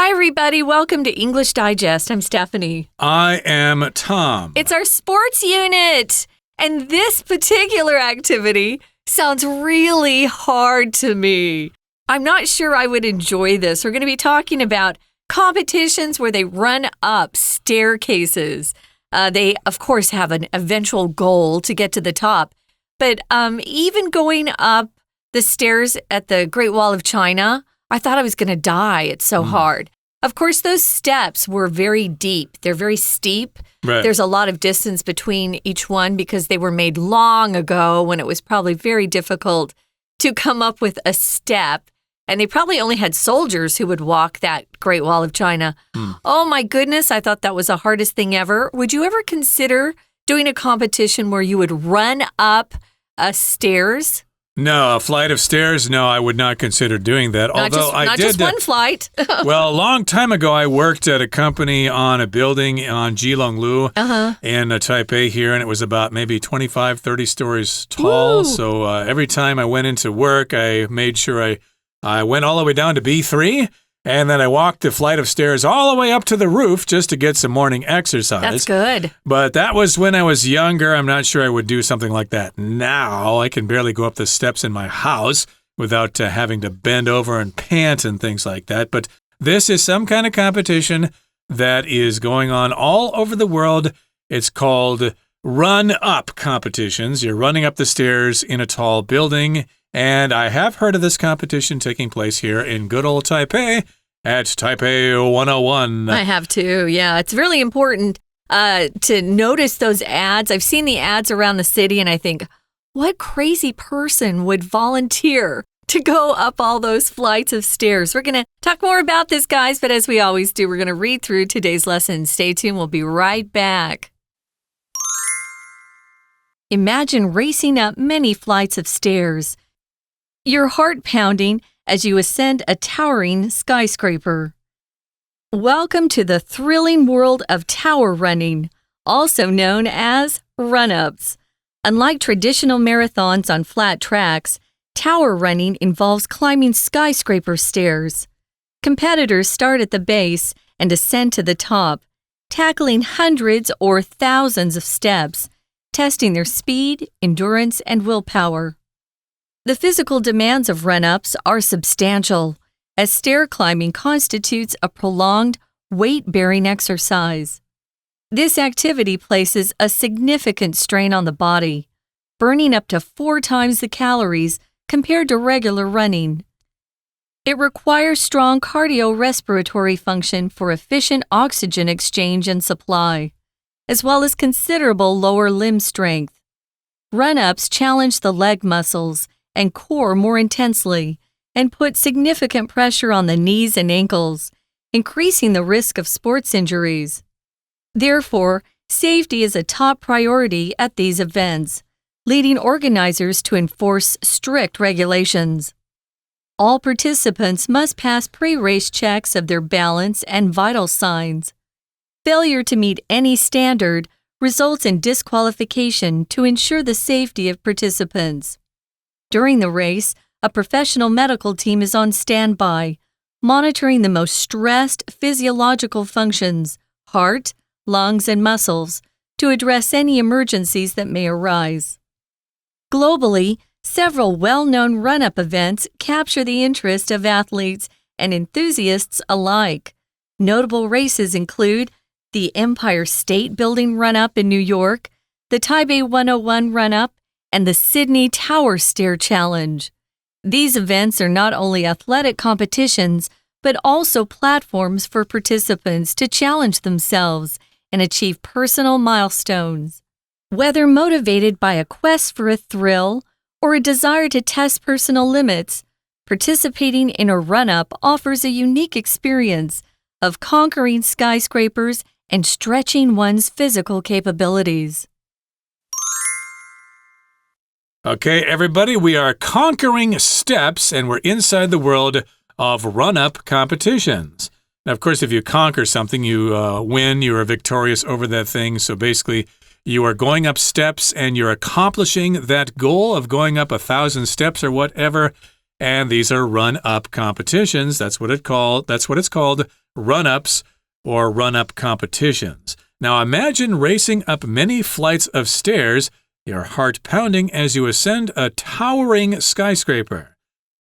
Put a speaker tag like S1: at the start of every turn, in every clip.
S1: Hi, everybody. Welcome to English Digest. I'm Stephanie.
S2: I am Tom.
S1: It's our sports unit. And this particular activity sounds really hard to me. I'm not sure I would enjoy this. We're going to be talking about competitions where they run up staircases. They, of course, have an eventual goal to get to the top. But even going up the stairs at the Great Wall of China, I thought I was going to die. It's so hard. Of course, those steps were very deep. They're very steep.
S2: Right.
S1: There's a lot of distance between each one because they were made long ago when it was probably very difficult to come up with a step. And they probably only had soldiers who would walk that Great Wall of China. Oh, my goodness. I thought that was the hardest thing ever. Would you ever consider doing a competition where you would run up stairs?
S2: No, a flight of stairs? No, I would not consider doing that.
S1: Not just one flight.
S2: Well, a long time ago, I worked at a company on a building on Jilonglu in Taipei here, and it was about maybe 25, 30 stories tall.
S1: Woo.
S2: So every time I went into work, I made sure I went all the way down to B3, and then I walked the flight of stairs all the way up to the roof just to get some morning exercise.
S1: That's good.
S2: But that was when I was younger. I'm not sure I would do something like that now. I can barely go up the steps in my house without having to bend over and pant and things like that. But this is some kind of competition that is going on all over the world. It's called run-up competitions. You're running up the stairs in a tall building. And I have heard of this competition taking place here in good old Taipei at Taipei 101.
S1: I have too. Yeah, it's really important to notice those ads. I've seen the ads around the city and I think, what crazy person would volunteer to go up all those flights of stairs? We're going to talk more about this, guys, but as we always do, we're going to read through today's lesson. Stay tuned. We'll be right back. Imagine racing up many flights of stairs. Your heart pounding as you ascend a towering skyscraper. Welcome to the thrilling world of tower running, also known as run-ups. Unlike traditional marathons on flat tracks, tower running involves climbing skyscraper stairs. Competitors start at the base and ascend to the top, tackling hundreds or thousands of steps, testing their speed, endurance, and willpower. The physical demands of run-ups are substantial, as stair climbing constitutes a prolonged, weight-bearing exercise. This activity places a significant strain on the body, burning up to 4 times the calories compared to regular running. It requires strong cardiorespiratory function for efficient oxygen exchange and supply, as well as considerable lower limb strength. Run-ups challenge the leg muscles and core more intensely and put significant pressure on the knees and ankles, increasing the risk of sports injuries. Therefore, safety is a top priority at these events, leading organizers to enforce strict regulations. All participants must pass pre-race checks of their balance and vital signs. Failure to meet any standard results in disqualification to ensure the safety of participants. During the race, a professional medical team is on standby, monitoring the most stressed physiological functions, heart, lungs, and muscles, to address any emergencies that may arise. Globally, several well-known run-up events capture the interest of athletes and enthusiasts alike. Notable races include the Empire State Building Run-Up in New York, the Taipei 101 Run-Up, and the Sydney Tower Stair Challenge. These events are not only athletic competitions, but also platforms for participants to challenge themselves and achieve personal milestones. Whether motivated by a quest for a thrill or a desire to test personal limits, participating in a run-up offers a unique experience of conquering skyscrapers and stretching one's physical capabilities.
S2: Okay, everybody, we are conquering steps, and we're inside the world of run-up competitions. Now, of course, if you conquer something, you win, you are victorious over that thing. So basically, you are going up steps, and you're accomplishing that goal of going up 1,000 steps or whatever. And these are run-up competitions. That's what it's called, run-ups or run-up competitions. Now imagine racing up many flights of stairs, your heart pounding as you ascend a towering skyscraper.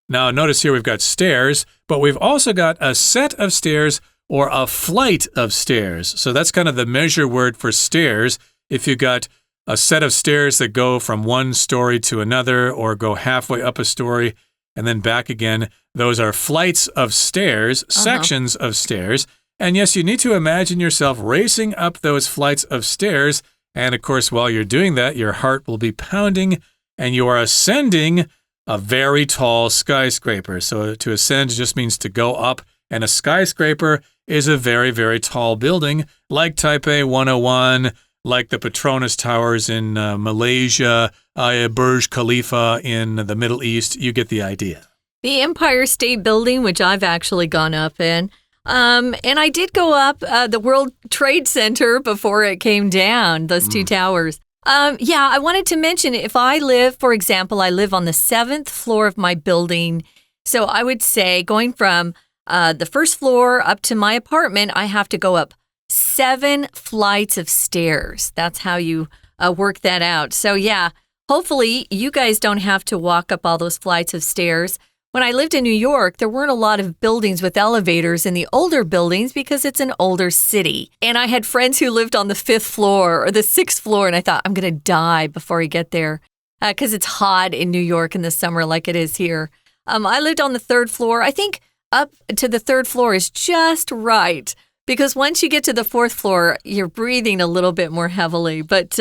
S2: Now notice here we've got stairs, but we've also got a set of stairs or a flight of stairs. So that's kind of the measure word for stairs. If you've got a set of stairs that go from one story to another or go halfway up a story and then back again, those are flights of stairs, sections of stairs. And yes, you need to imagine yourself racing up those flights of stairs. And of course, while you're doing that, your heart will be pounding and you are ascending a very tall skyscraper. So to ascend just means to go up, and a skyscraper is a very, very tall building like Taipei 101, like the Petronas Towers in Malaysia, Burj Khalifa in the Middle East. You get the idea.
S1: The Empire State Building, which I've actually gone up in. And I did go up the World Trade Center before it came down, those two towers. Yeah, I wanted to mention if I live, for example, I live on the 7th floor of my building. So I would say going from the first floor up to my apartment, I have to go up 7 flights of stairs. That's how you work that out. So yeah, hopefully you guys don't have to walk up all those flights of stairs. When I lived in New York, there weren't a lot of buildings with elevators in the older buildings because it's an older city. And I had friends who lived on the 5th floor or the 6th floor, and I thought, I'm going to die before I get there because it's hot in New York in the summer like it is here. I lived on the 3rd floor. I think up to the 3rd floor is just right because once you get to the 4th floor, you're breathing a little bit more heavily. But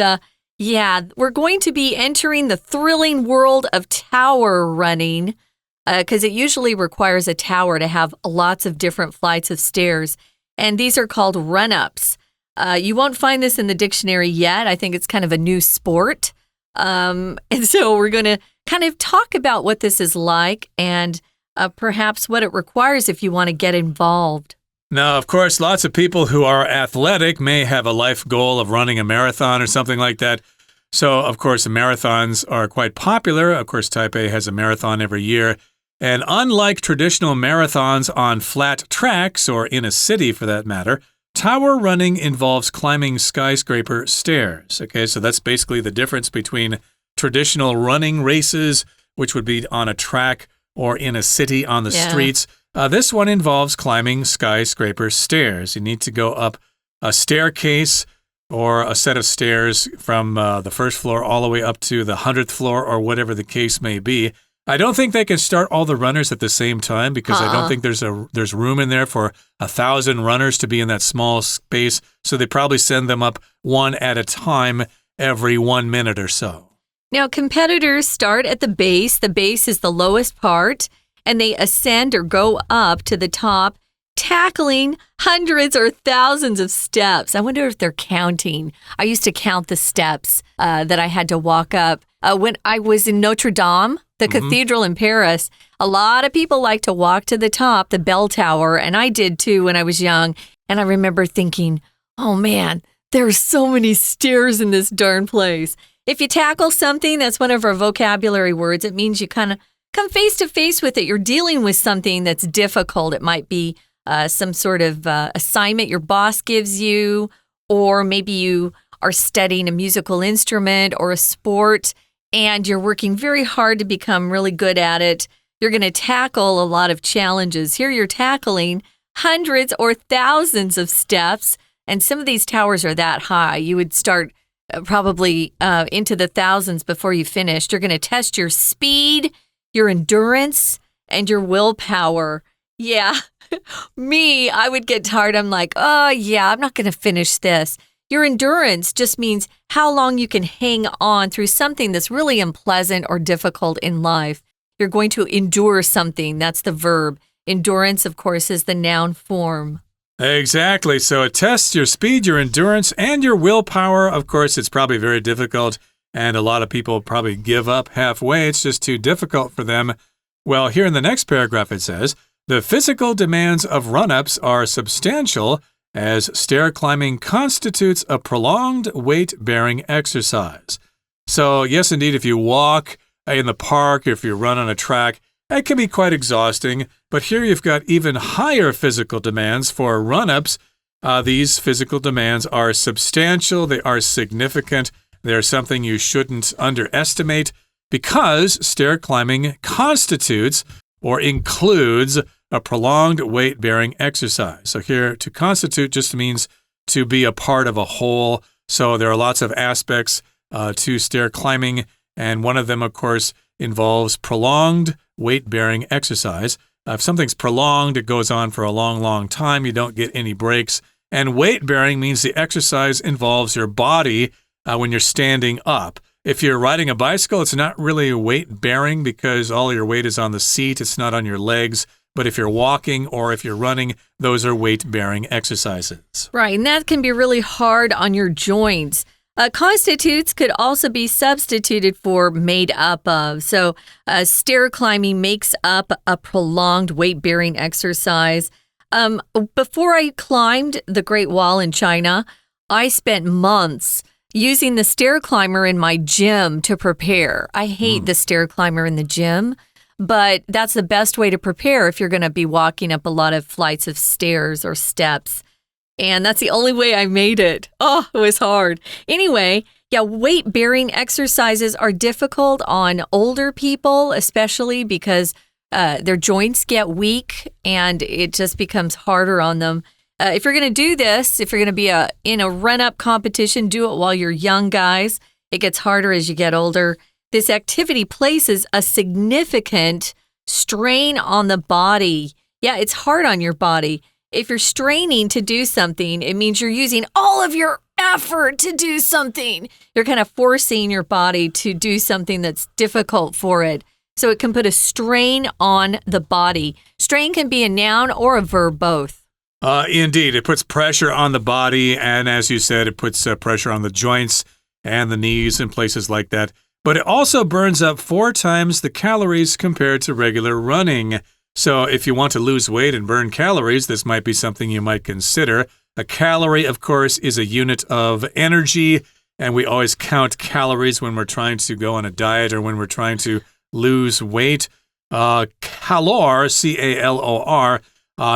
S1: yeah, we're going to be entering the thrilling world of tower running. Because it usually requires a tower to have lots of different flights of stairs. And these are called run-ups. You won't find this in the dictionary yet. I think it's kind of a new sport. And so we're going to kind of talk about what this is like and perhaps what it requires if you want to get involved.
S2: Now, of course, lots of people who are athletic may have a life goal of running a marathon or something like that. So, of course, marathons are quite popular. Of course, Taipei has a marathon every year. And unlike traditional marathons on flat tracks, or in a city for that matter, tower running involves climbing skyscraper stairs. Okay, so that's basically the difference between traditional running races, which would be on a track or in a city on the streets. This one involves climbing skyscraper stairs. You need to go up a staircase or a set of stairs from the 1st floor all the way up to the 100th floor or whatever the case may be. I don't think they can start all the runners at the same time because I don't think there's room in there for 1,000 runners to be in that small space. So they probably send them up one at a time every 1 minute or so.
S1: Now, competitors start at the base. The base is the lowest part, and they ascend or go up to the top, tackling hundreds or thousands of steps. I wonder if they're counting. I used to count the steps that I had to walk up. When I was in Notre Dame, the cathedral in Paris, a lot of people like to walk to the top, the bell tower, and I did too when I was young. And I remember thinking, oh man, there are so many stairs in this darn place. If you tackle something, that's one of our vocabulary words. It means you kind of come face to face with it. You're dealing with something that's difficult. It might be some sort of assignment your boss gives you, or maybe you are studying a musical instrument or a sport, and you're working very hard to become really good at it. You're going to tackle a lot of challenges. Here you're tackling hundreds or thousands of steps, and some of these towers are that high. You would start probably into the thousands before you finished. You're going to test your speed, your endurance, and your willpower. Yeah, me, I would get tired. I'm like, oh yeah, I'm not going to finish this. Your endurance just means how long you can hang on through something that's really unpleasant or difficult in life. You're going to endure something. That's the verb. Endurance, of course, is the noun form.
S2: Exactly. So it tests your speed, your endurance, and your willpower. Of course, it's probably very difficult, and a lot of people probably give up halfway. It's just too difficult for them. Well, here in the next paragraph it says, the physical demands of run-ups are substantial as stair climbing constitutes a prolonged weight-bearing exercise. So, yes, indeed, if you walk in the park, if you run on a track, It can be quite exhausting, but here you've got even higher physical demands for run-ups. These physical demands are substantial, they are significant, they are something you shouldn't underestimate because stair climbing constitutes or includes a prolonged weight-bearing exercise. So here, to constitute just means to be a part of a whole. So there are lots of aspects to stair climbing, and one of them, of course, involves prolonged weight-bearing exercise. If something's prolonged, it goes on for a long, long time. You don't get any breaks. And weight-bearing means the exercise involves your body when you're standing up. If you're riding a bicycle, it's not really weight-bearing because all your weight is on the seat. It's not on your legs. But if you're walking or if you're running, those are weight-bearing exercises.
S1: Right, and that can be really hard on your joints. Constitutes could also be substituted for made up of. So stair climbing makes up a prolonged weight-bearing exercise. Before I climbed the Great Wall in China, I spent months using the stair climber in my gym to prepare. I hate the stair climber in the gym, but that's the best way to prepare if you're going to be walking up a lot of flights of stairs or steps. And that's the only way I made it. Oh, it was hard. Anyway, yeah, weight-bearing exercises are difficult on older people, especially because their joints get weak and it just becomes harder on them. If you're going to do this, if you're going to be in a run-up competition, do it while you're young, guys. It gets harder as you get older. This activity places a significant strain on the body. Yeah, it's hard on your body. If you're straining to do something, it means you're using all of your effort to do something. You're kind of forcing your body to do something that's difficult for it. So it can put a strain on the body. Strain can be a noun or a verb, both.
S2: Indeed, it puts pressure on the body, and as you said, it puts pressure on the joints and the knees and places like that. But it also burns up 4 times the calories compared to regular running. So if you want to lose weight and burn calories, this might be something you might consider. A calorie, of course, is a unit of energy, and we always count calories when we're trying to go on a diet or when we're trying to lose weight. Calor, C-A-L-O-R,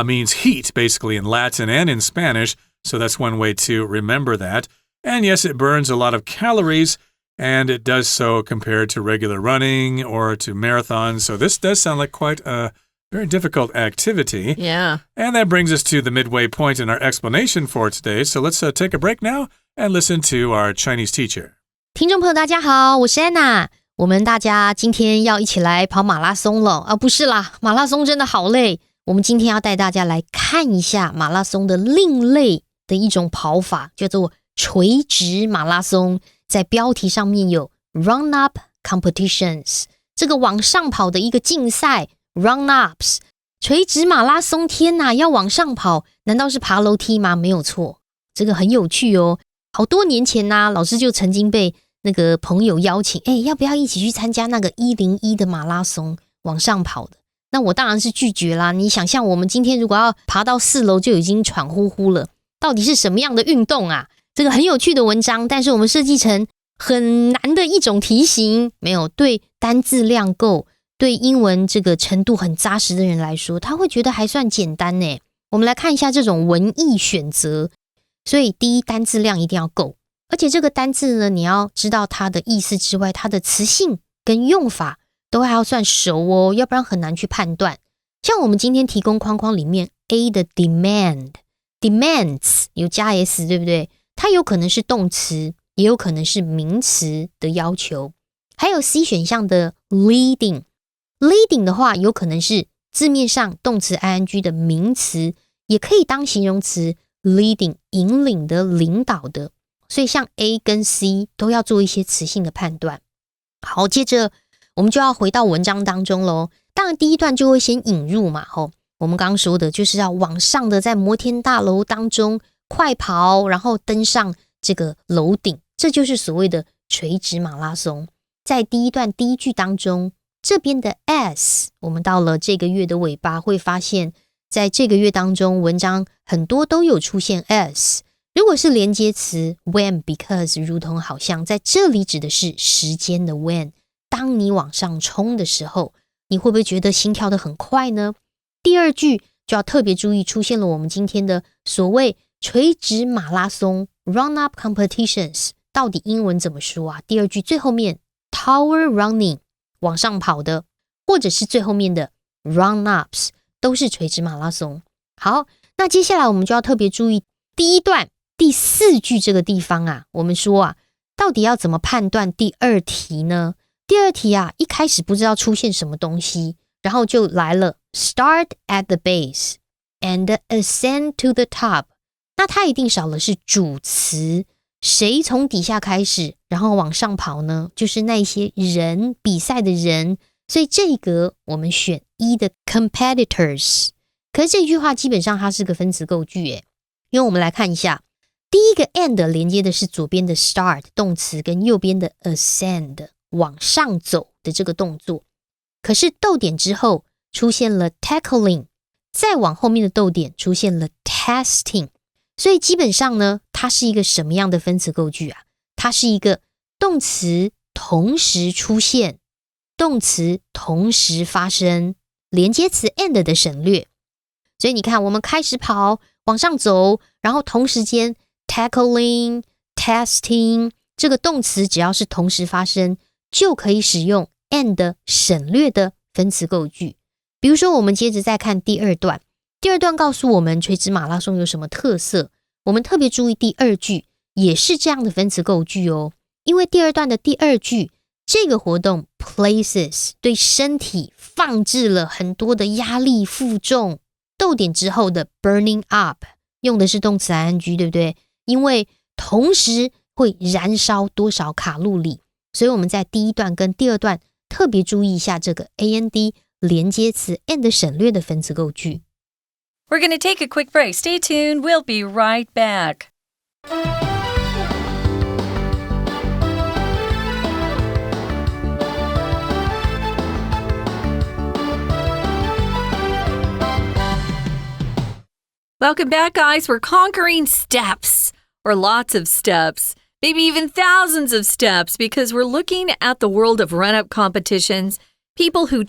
S2: means heat, basically, in Latin and in Spanish, so that's one way to remember that. And yes, it burns a lot of calories, and it does so compared to regular running or to marathons. So this does sound like quite a very difficult activity.
S1: Yeah.
S2: And that brings us to the midway point in our explanation for today. So let's take a break now and listen to our Chinese teacher.
S3: 听众朋友大家好，我是安娜。我们大家今天要一起来跑马拉松了不是啦，马拉松真的好累。我们今天要带大家来看一下马拉松的另类的一种跑法，叫做垂直马拉松。在标题上面有 Run Up Competitions， 这个往上跑的一个竞赛 Run Ups。 垂直马拉松，天哪，要往上跑，难道是爬楼梯吗？没有错，这个很有趣哦。好多年前老师就曾经被那个朋友邀请，要不要一起去参加那个101的马拉松，往上跑的。那我当然是拒绝啦。你想象我们今天如果要爬到4楼就已经喘呼呼了，到底是什么样的运动啊？这个很有趣的文章，但是我们设计成很难的一种题型，没有，对单字量够，对英文这个程度很扎实的人来说，他会觉得还算简单呢。我们来看一下这种文意选择。所以第一，单字量一定要够，而且这个单字呢，你要知道它的意思之外，它的词性跟用法都还要算熟哦，要不然很难去判断。像我们今天提供框框里面 A 的 demands 有加 s 对不对？它有可能是动词，也有可能是名词的要求。还有 C 选项的 leading 的话，有可能是字面上动词 ing 的名词，也可以当形容词 leading 引领的、领导的。所以像 A 跟 C 都要做一些词性的判断。好，接着我们就要回到文章当中咯。当然第一段就会先引入嘛，我们刚刚说的就是要往上的，在摩天大楼当中快跑，然后登上这个楼顶，这就是所谓的垂直马拉松。在第一段第一句当中，这边的 S， 我们到了这个月的尾巴会发现，在这个月当中文章很多都有出现 S。 如果是连接词 when because 如同好像，在这里指的是时间的 when， 当你往上冲的时候，你会不会觉得心跳得很快呢？第二句就要特别注意，出现了我们今天的所谓垂直马拉松 run-up competitions， 到底英文怎么说啊？第二句最后面 tower running 往上跑的，或者是最后面的 run-ups 都是垂直马拉松。好，那接下来我们就要特别注意第一段第4句这个地方啊，我们说啊，到底要怎么判断第二题呢？第二题啊，一开始不知道出现什么东西，然后就来了 start at the base and ascend to the top。 那它一定少了是主词，谁从底下开始然后往上跑呢？就是那些人，比赛的人，所以这一格我们选一的 competitors。 可是这句话基本上它是个分词构句耶，因为我们来看一下，第一个 and 连接的是左边的 start 动词跟右边的 ascend 往上走的这个动作，可是逗点之后出现了 tackling， 再往后面的逗点出现了 testing， 所以基本上呢，它是一个什么样的分词构句啊？它是一个动词同时出现，动词同时发生，连接词 and 的省略。所以你看，我们开始跑，往上走，然后同时间 tackling testing 这个动词只要是同时发生，就可以使用 and 省略的分词构句。比如说我们接着再看第二段，第二段告诉我们垂直马拉松有什么特色，我们特别注意第二句也是这样的分词构句哦。因为第二段的第二句，这个活动 places 对身体放置了很多的压力负重，逗点之后的 burning up 用的是动词 ing， 对不对？因为同时会燃烧多少卡路里，所以我们在第一段跟第二段特别注意一下这个 and 连接词 and 省略的分词构句。
S1: We're going to take a quick break. Stay tuned. We'll be right back. Welcome back, guys. We're conquering steps, or lots of steps, maybe even thousands of steps, because we're looking at the world of run-up competitions. People who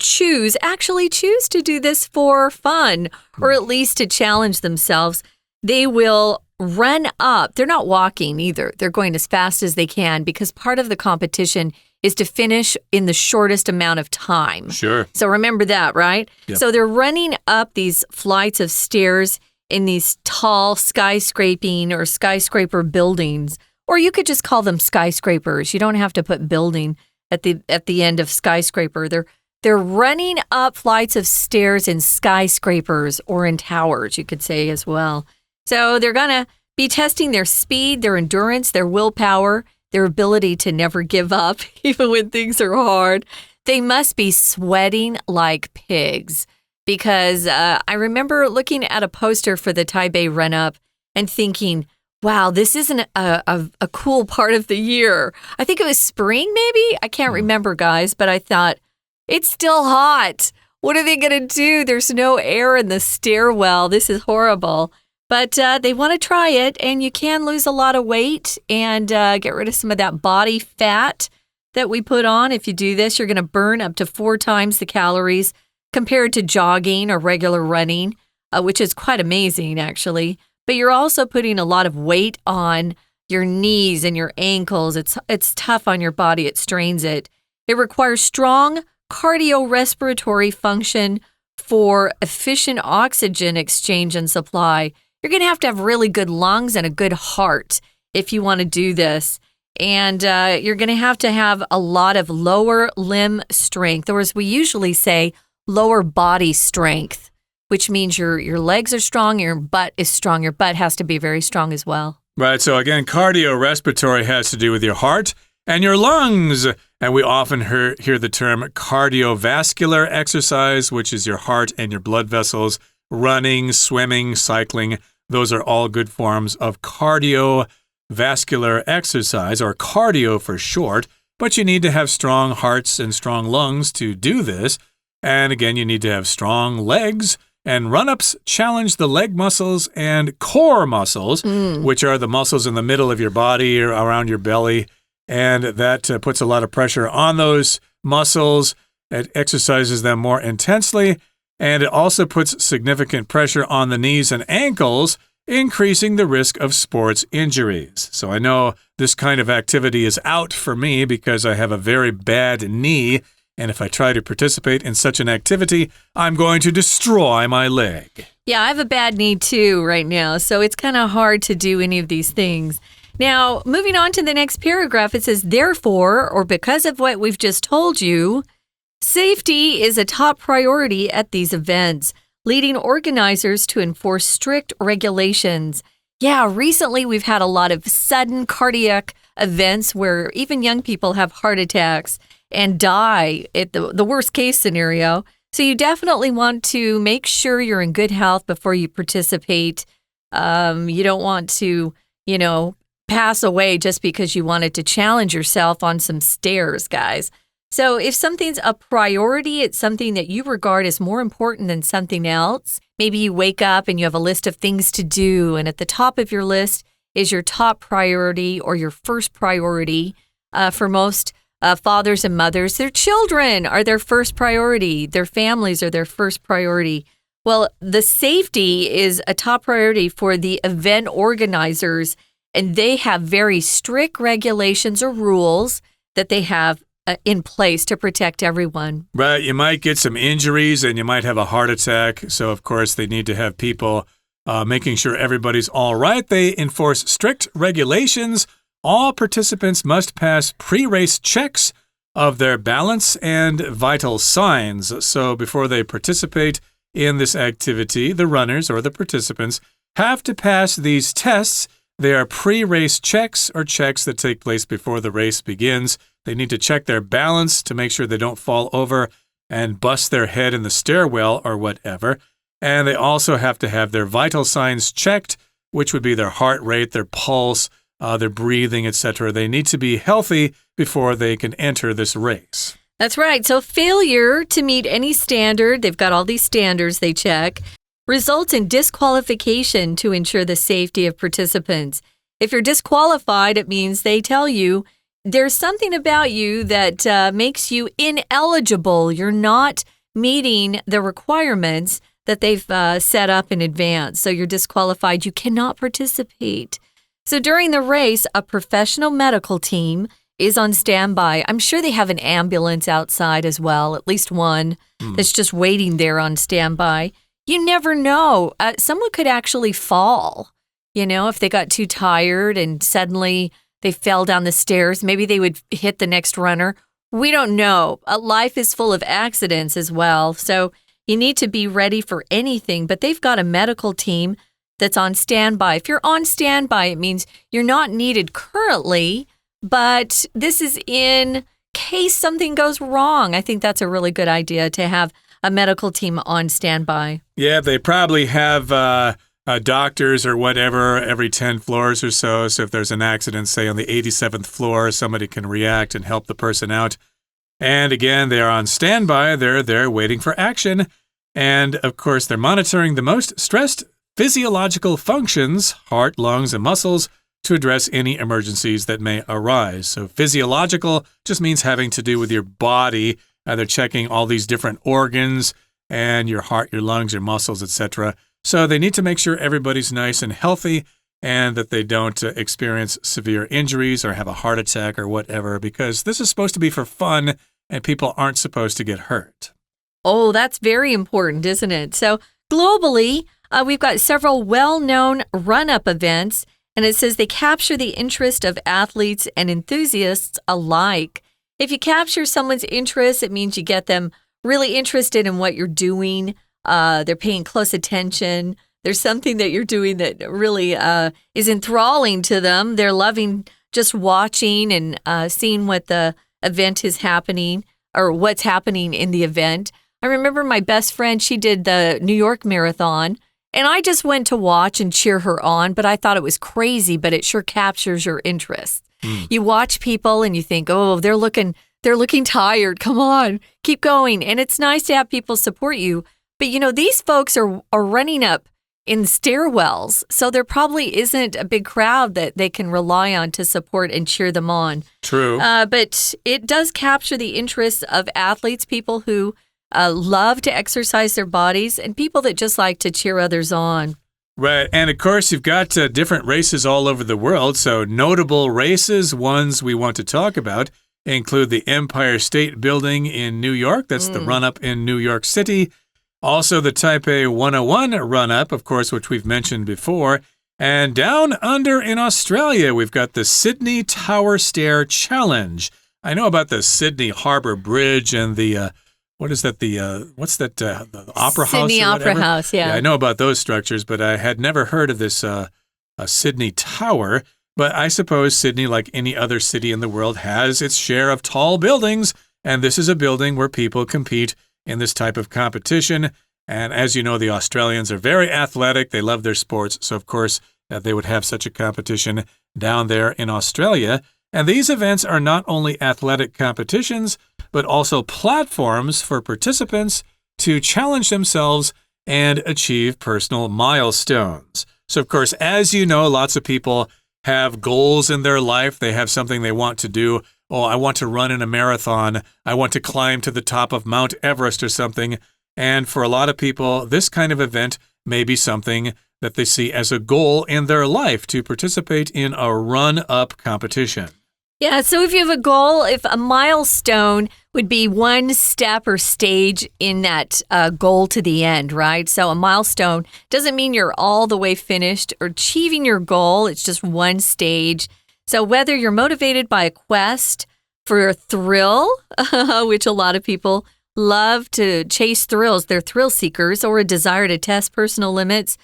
S1: actually choose to do this for fun, or at least to challenge themselves. They will run up. They're not walking either. They're going as fast as they can, because part of the competition is to finish in the shortest amount of time.
S2: Sure.
S1: So remember that, right?
S2: Yep.
S1: So they're running up these flights of stairs in these tall skyscraping or skyscraper buildings, or you could just call them skyscrapers. You don't have to put building at the end of skyscraper. They're running up flights of stairs in skyscrapers or in towers, you could say as well. So they're going to be testing their speed, their endurance, their willpower, their ability to never give up, even when things are hard. They must be sweating like pigs. Because I remember looking at a poster for the Taipei run-up and thinking, wow, this isn't a cool part of the year. I think it was spring, maybe? I can't remember, guys, but I thought, it's still hot. What are they going to do? There's no air in the stairwell. This is horrible. But they want to try it, and you can lose a lot of weight and get rid of some of that body fat that we put on. If you do this, you're going to burn up to 4 times the calories compared to jogging or regular running, which is quite amazing, actually. But you're also putting a lot of weight on your knees and your ankles. It's tough on your body. It strains it. It requires strong cardiorespiratory function for efficient oxygen exchange and supply. You're going to have really good lungs and a good heart if you want to do this. And you're going to have a lot of lower limb strength, or as we usually say, lower body strength, which means your legs are strong, your butt is strong. Your butt has to be very strong as well.
S2: Right. So again, cardiorespiratory has to do with your heart and your lungs. And we often hear the term cardiovascular exercise, which is your heart and your blood vessels. Running, swimming, cycling, those are all good forms of cardiovascular exercise, or cardio for short. But you need to have strong hearts and strong lungs to do this. And again, you need to have strong legs. And run-ups challenge the leg muscles and core muscles, which are the muscles in the middle of your body or around your belly. And that puts a lot of pressure on those muscles. It exercises them more intensely, and it also puts significant pressure on the knees and ankles, increasing the risk of sports injuries. So I know this kind of activity is out for me because I have a very bad knee, and if I try to participate in such an activity, I'm going to destroy my leg.
S1: Yeah, I have a bad knee too right now, so it's kind of hard to do any of these things. Now, moving on to the next paragraph, it says, therefore, or because of what we've just told you, safety is a top priority at these events, leading organizers to enforce strict regulations. Yeah, recently we've had a lot of sudden cardiac events where even young people have heart attacks and die at the worst case scenario. So you definitely want to make sure you're in good health before you participate. You don't want to, pass away just because you wanted to challenge yourself on some stairs, guys. So if something's a priority, it's something that you regard as more important than something else. Maybe you wake up and you have a list of things to do, and at the top of your list is your top priority or your first priority. For most fathers and mothers, their children are their first priority. Their families are their first priority. Well, the safety is a top priority for the event organizers, and they have very strict regulations or rules that they have in place to protect everyone.
S2: Right. You might get some injuries and you might have a heart attack. So, of course, they need to have people making sure everybody's all right. They enforce strict regulations. All participants must pass pre-race checks of their balance and vital signs. So before they participate in this activity, the runners or the participants have to pass these tests. They are pre-race checks or checks that take place before the race begins. They need to check their balance to make sure they don't fall over and bust their head in the stairwell or whatever. And they also have to have their vital signs checked, which would be their heart rate, their pulse, their breathing, etc. They need to be healthy before they can enter this race.
S1: That's right. So failure to meet any standard, they've got all these standards they check, results in disqualification to ensure the safety of participants. If you're disqualified, it means they tell you there's something about you that makes you ineligible. You're not meeting the requirements that they've set up in advance. So you're disqualified. You cannot participate. So during the race, a professional medical team is on standby. I'm sure they have an ambulance outside as well, at least one that's just waiting there on standby. You never know. Someone could actually fall, if they got too tired and suddenly they fell down the stairs. Maybe they would hit the next runner. We don't know. Life is full of accidents as well. So you need to be ready for anything. But they've got a medical team that's on standby. If you're on standby, it means you're not needed currently, but this is in case something goes wrong. I think that's a really good idea to have a medical team on standby.
S2: Yeah, they probably have doctors or whatever every 10 floors or so. So if there's an accident, say on the 87th floor, somebody can react and help the person out. And again, they are on standby. They're there waiting for action. And of course, they're monitoring the most stressed physiological functions, heart, lungs, and muscles, to address any emergencies that may arise. So physiological just means having to do with your body. They're checking all these different organs and your heart, your lungs, your muscles, etc. So they need to make sure everybody's nice and healthy and that they don't experience severe injuries or have a heart attack or whatever, because this is supposed to be for fun and people aren't supposed to get hurt.
S1: Oh, that's very important, isn't it? So globally, we've got several well-known run-up events, and it says they capture the interest of athletes and enthusiasts alike. If you capture someone's interest, it means you get them really interested in what you're doing. They're paying close attention. There's something that you're doing that really is enthralling to them. They're loving just watching and seeing what the event is happening or what's happening in the event. I remember my best friend, she did the New York Marathon, and I just went to watch and cheer her on, but I thought it was crazy, but it sure captures your interest. You watch people and you think, oh, they're looking tired. Come on, keep going. And it's nice to have people support you. But, these folks are running up in stairwells, so there probably isn't a big crowd that they can rely on to support and cheer them on.
S2: True.
S1: But it does capture the interests of athletes, people who love to exercise their bodies, and people that just like to cheer others on.
S2: Right. And of course, you've got different races all over the world. So notable races, ones we want to talk about, include the Empire State Building in New York. That's the run-up in New York City. Also, the Taipei 101 run-up, of course, which we've mentioned before. And down under in Australia, we've got the Sydney Tower Stair Challenge. I know about the Sydney Harbour Bridge and the... what is that? The Opera House?
S1: Sydney Opera House, yeah.
S2: I know about those structures, but I had never heard of this Sydney Tower. But I suppose Sydney, like any other city in the world, has its share of tall buildings, and this is a building where people compete in this type of competition. And as you know, the Australians are very athletic. They love their sports, so of course they would have such a competition down there in Australia. And these events are not only athletic competitions, but also platforms for participants to challenge themselves and achieve personal milestones. So, of course, as you know, lots of people have goals in their life. They have something they want to do. Oh, I want to run in a marathon. I want to climb to the top of Mount Everest or something. And for a lot of people, this kind of event may be something that they see as a goal in their life to participate in a run-up competition.
S1: Yeah, so if you have a goal, if a milestone would be one step or stage in that goal to the end, right? So a milestone doesn't mean you're all the way finished or achieving your goal. It's just one stage. So whether you're motivated by a quest for a thrill, which a lot of people love to chase thrills, they're thrill seekers, or a desire to test personal limits,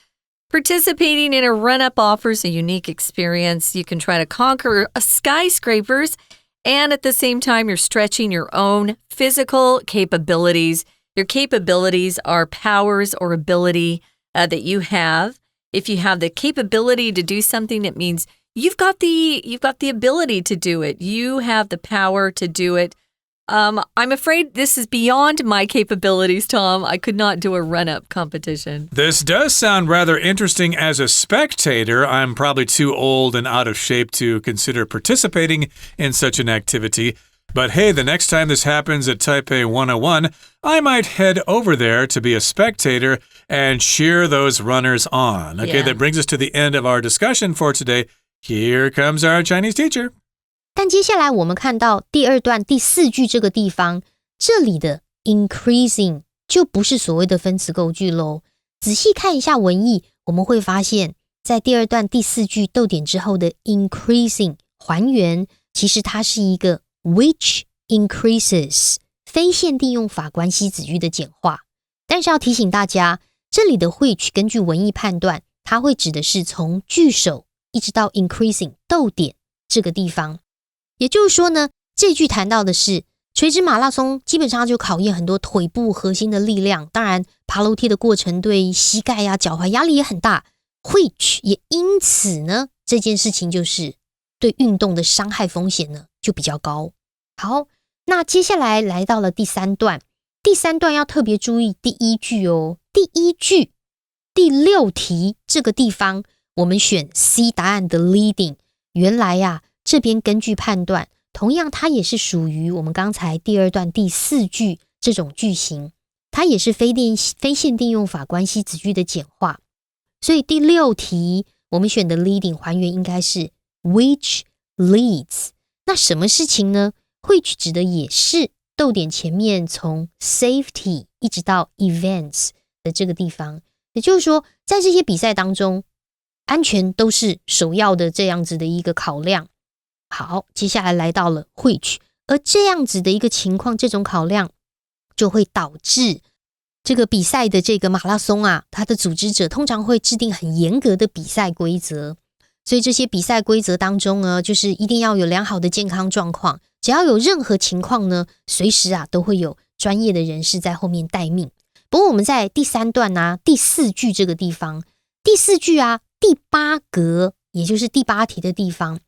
S1: participating in a run-up offers a unique experience. You can try to conquer skyscrapers, and at the same time, you're stretching your own physical capabilities. Your capabilities are powers or ability that you have. If you have the capability to do something, it means you've got the ability to do it. You have the power to do it. I'm afraid this is beyond my capabilities, Tom. I could not do a run-up competition.
S2: This does sound rather interesting as a spectator. I'm probably too old and out of shape to consider participating in such an activity. But hey, the next time this happens at Taipei 101, I might head over there to be a spectator and cheer those runners on. Okay, that brings us to the end of our discussion for today. Here comes our Chinese teacher.
S3: 但接下来我们看到第二段第四句这个地方，这里的 increasing 就不是所谓的分词构句咯。仔细看一下文意，我们会发现在第二段第四句逗点之后的 increasing 还原，其实它是一个 which increases 非限定用法关系子句的简化。但是要提醒大家，这里的 which 根据文意判断，它会指的是从句首一直到 increasing 逗点这个地方。也就是说呢，这句谈到的是垂直马拉松基本上就考验很多腿部核心的力量，当然爬楼梯的过程对膝盖呀、脚踝压力也很大， which 也因此呢，这件事情就是对运动的伤害风险呢就比较高。好，那接下来来到了第三段，第三段要特别注意第一句哦，第一句第六题这个地方我们选 C 答案的 leading， 原来呀这边根据判断，同样它也是属于我们刚才第二段第四句这种句型，它也是非限定用法关系子句的简化。所以第六题我们选的 leading 还原应该是 which leads。 那什么事情呢？ which 指的也是逗点前面从 safety 一直到 events 的这个地方，也就是说在这些比赛当中，安全都是首要的这样子的一个考量。好，接下来来到了 which， 而这样子的一个情况，这种考量就会导致这个比赛的这个马拉松啊，它的组织者通常会制定很严格的比赛规则，所以这些比赛规则当中呢，就是一定要有良好的健康状况，只要有任何情况呢，随时啊都会有专业的人士在后面待命。不过我们在第三段啊，第四句这个地方，第四句啊，第八格，也就是第八题的地方，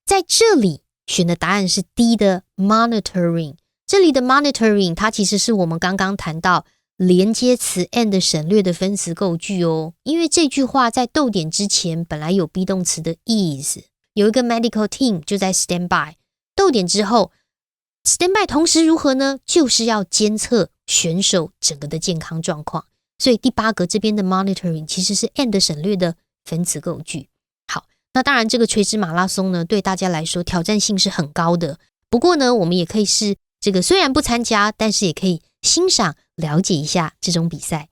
S3: 在这里选的答案是 D 的 monitoring。 这里的 monitoring 它其实是我们刚刚谈到连接词 and 省略的分词构句哦。因为这句话在逗点之前本来有 be 动词的 is， 有一个 medical team 就在 stand by， 逗点之后 stand by 同时如何呢？就是要监测选手整个的健康状况。所以第8格这边的 monitoring 其实是 and 省略的分词构句。好，那当然这个垂直马拉松呢，对大家来说挑战性是很高的。不过呢，我们也可以是这个虽然不参加，但是也可以欣赏了解一下这种比赛。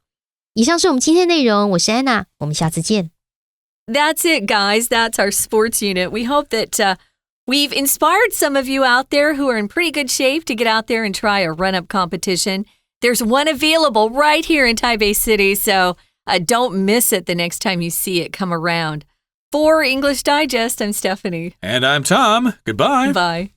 S3: 以上是我们今天的内容，我是安娜，我们下次见。
S1: That's it, guys. That's our sports unit. We hope that we've inspired some of you out there who are in pretty good shape to get out there and try a run-up competition. There's one available right here in Taipei City, so don't miss it the next time you see it come around. For English Digest, I'm Stephanie.
S2: And I'm Tom. Goodbye.
S1: Bye.